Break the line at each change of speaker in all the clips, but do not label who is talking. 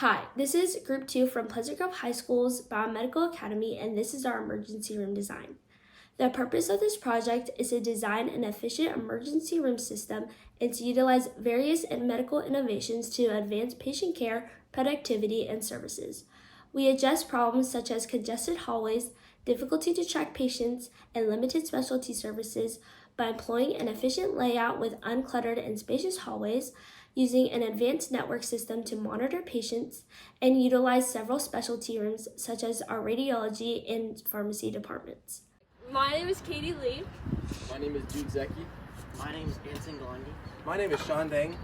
Hi, this is Group 2 from Pleasant Grove High School's Biomedical Academy, and this is our emergency room design. The purpose of this project is to design an efficient emergency room system and to utilize various medical innovations to advance patient care, productivity, and services. We address problems such as congested hallways, difficulty to track patients, and limited specialty services by employing an efficient layout with uncluttered and spacious hallways, using an advanced network system to monitor patients, and utilize several specialty rooms such as our radiology and pharmacy departments.
My name is Katie Lee.
My name is Jude Zeki.
My name is Anson Galandi.
My name is Sean Dang.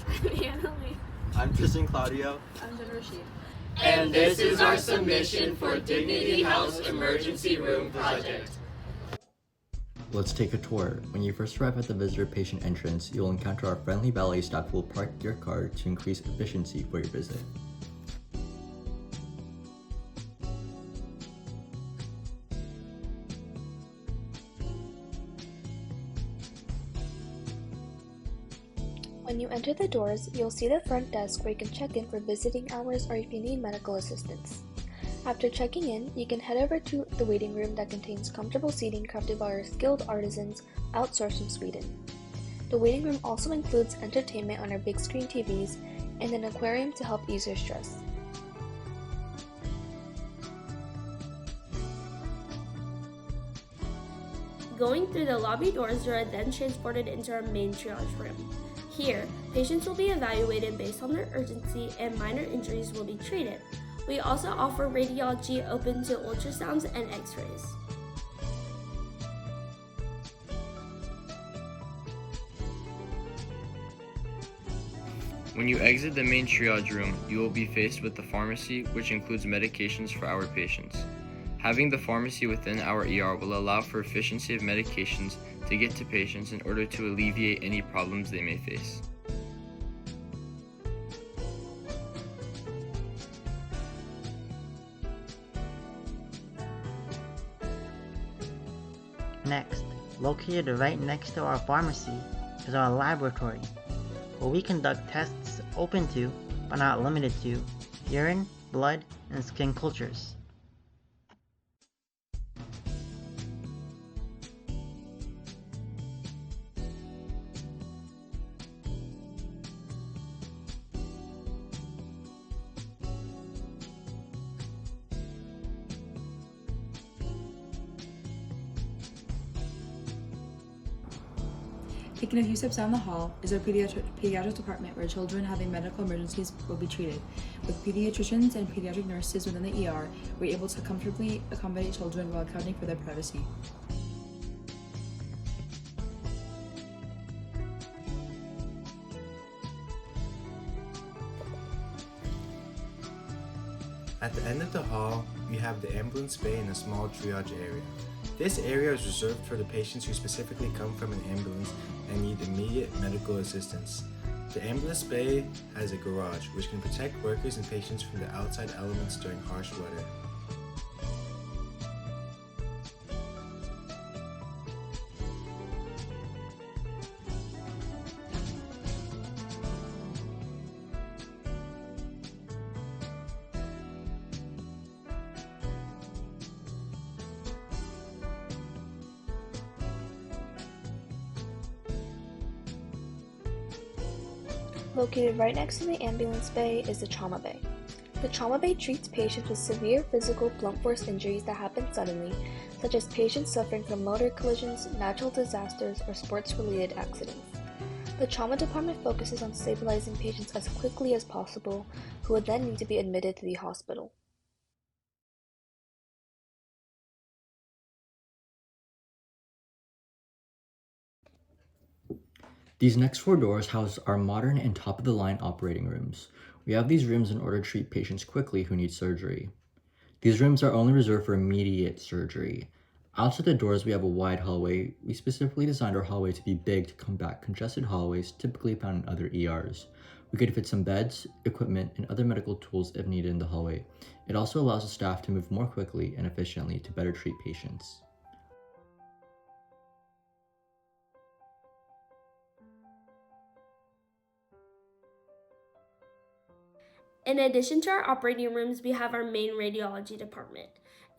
I'm Anna Lee.
I'm Tristan Claudio.
I'm Jen Rashid.
And this is our submission for Dignity Health's Emergency Room Project.
Let's take a tour. When you first arrive at the visitor patient entrance, you'll encounter our friendly valet staff who will park your car to increase efficiency for your visit.
When you enter the doors, you'll see the front desk where you can check in for visiting hours or if you need medical assistance. After checking in, you can head over to the waiting room that contains comfortable seating crafted by our skilled artisans outsourced from Sweden. The waiting room also includes entertainment on our big screen TVs and an aquarium to help ease your stress.
Going through the lobby doors, you are then transported into our main triage room. Here, patients will be evaluated based on their urgency and minor injuries will be treated. We also offer radiology open to ultrasounds and x-rays.
When you exit the main triage room, you will be faced with the pharmacy, which includes medications for our patients. Having the pharmacy within our ER will allow for efficiency of medications to get to patients in order to alleviate any problems they may face.
Next, located right next to our pharmacy, is our laboratory, where we conduct tests open to, but not limited to, urine, blood, and skin cultures.
Taking a few steps down the hall is our pediatric department where children having medical emergencies will be treated. With pediatricians and pediatric nurses within the ER, we're able to comfortably accommodate children while accounting for their privacy.
At the end of the hall, we have the ambulance bay and a small triage area. This area is reserved for the patients who specifically come from an ambulance and need immediate medical assistance. The ambulance bay has a garage, which can protect workers and patients from the outside elements during harsh weather.
Located right next to the ambulance bay is the trauma bay. The trauma bay treats patients with severe physical blunt force injuries that happen suddenly, such as patients suffering from motor collisions, natural disasters, or sports-related accidents. The trauma department focuses on stabilizing patients as quickly as possible, who would then need to be admitted to the hospital.
These next 4 doors house our modern and top-of-the-line operating rooms. We have these rooms in order to treat patients quickly who need surgery. These rooms are only reserved for immediate surgery. Outside the doors, we have a wide hallway. We specifically designed our hallway to be big to combat congested hallways typically found in other ERs. We could fit some beds, equipment, and other medical tools if needed in the hallway. It also allows the staff to move more quickly and efficiently to better treat patients.
In addition to our operating rooms, we have our main radiology department.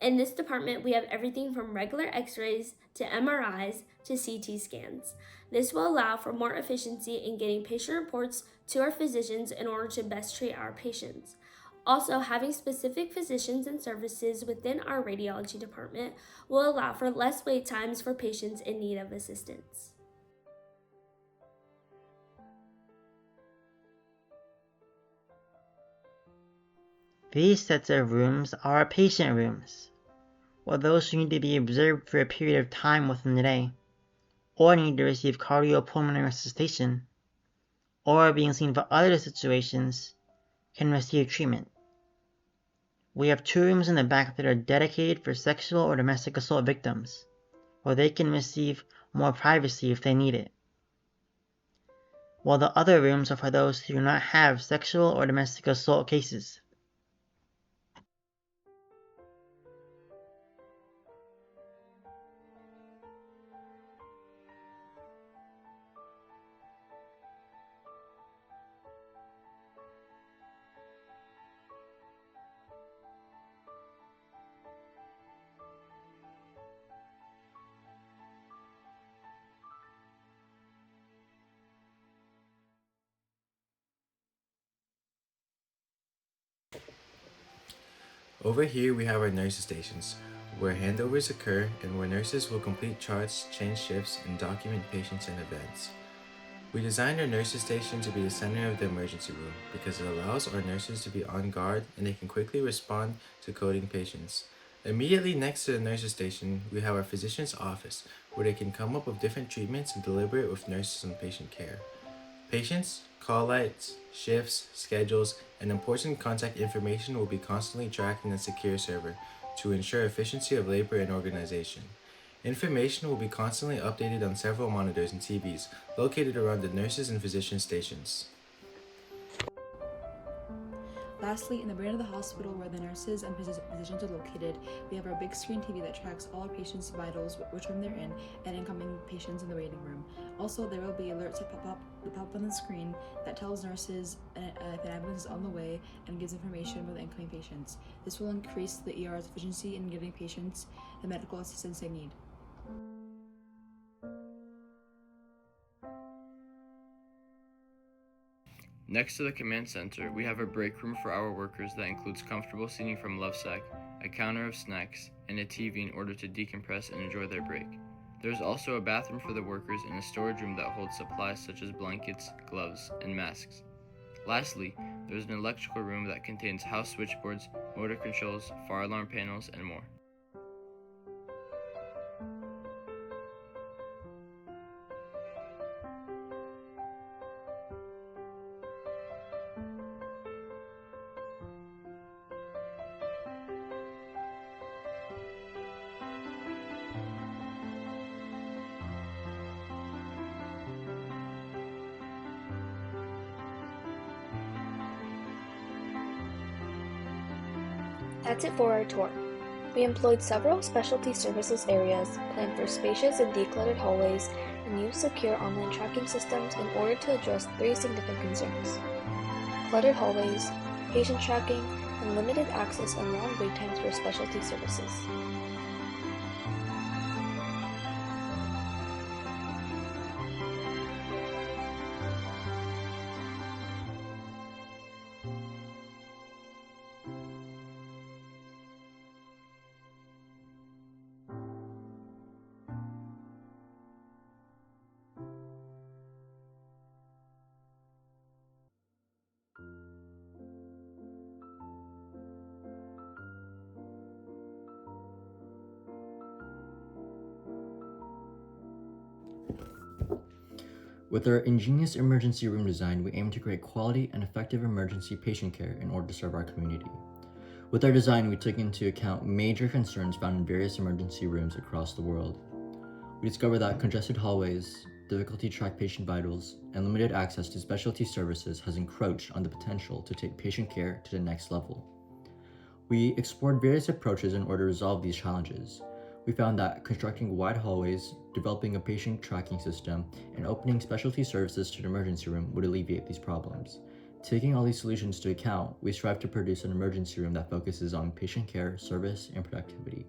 In this department, we have everything from regular x-rays to MRIs to CT scans. This will allow for more efficiency in getting patient reports to our physicians in order to best treat our patients. Also, having specific physicians and services within our radiology department will allow for less wait times for patients in need of assistance.
These sets of rooms are our patient rooms, or those who need to be observed for a period of time within the day, or need to receive cardiopulmonary resuscitation, or being seen for other situations, can receive treatment. We have 2 rooms in the back that are dedicated for sexual or domestic assault victims, where they can receive more privacy if they need it, while the other rooms are for those who do not have sexual or domestic assault cases.
Over here we have our nurses stations, where handovers occur and where nurses will complete charts, change shifts, and document patients and events. We designed our nurses station to be the center of the emergency room because it allows our nurses to be on guard and they can quickly respond to coding patients. Immediately next to the nurses station, we have our physician's office, where they can come up with different treatments and deliver it with nurses and patient care. Patients, call lights, shifts, schedules, and important contact information will be constantly tracked in a secure server to ensure efficiency of labor and organization. Information will be constantly updated on several monitors and TVs located around the nurses and physician stations.
Lastly, in the brain of the hospital where the nurses and physicians are located, we have our big screen TV that tracks all our patients' vitals, which room they're in, and incoming patients in the waiting room. Also, there will be alerts that pop up on the screen that tells nurses if an ambulance is on the way and gives information about the incoming patients. This will increase the ER's efficiency in giving patients the medical assistance they need.
Next to the command center, we have a break room for our workers that includes comfortable seating from Lovesac, a counter of snacks, and a TV in order to decompress and enjoy their break. There is also a bathroom for the workers and a storage room that holds supplies such as blankets, gloves, and masks. Lastly, there is an electrical room that contains house switchboards, motor controls, fire alarm panels, and more.
That's it for our tour. We employed several specialty services areas, planned for spacious and decluttered hallways, and used secure online tracking systems in order to address 3 significant concerns: cluttered hallways, patient tracking, and limited access and long wait times for specialty services.
With our ingenious emergency room design, we aim to create quality and effective emergency patient care in order to serve our community. With our design, we took into account major concerns found in various emergency rooms across the world. We discovered that congested hallways, difficulty to track patient vitals, and limited access to specialty services has encroached on the potential to take patient care to the next level. We explored various approaches in order to resolve these challenges. We found that constructing wide hallways, developing a patient tracking system, and opening specialty services to the emergency room would alleviate these problems. Taking all these solutions into account, we strive to produce an emergency room that focuses on patient care, service, and productivity.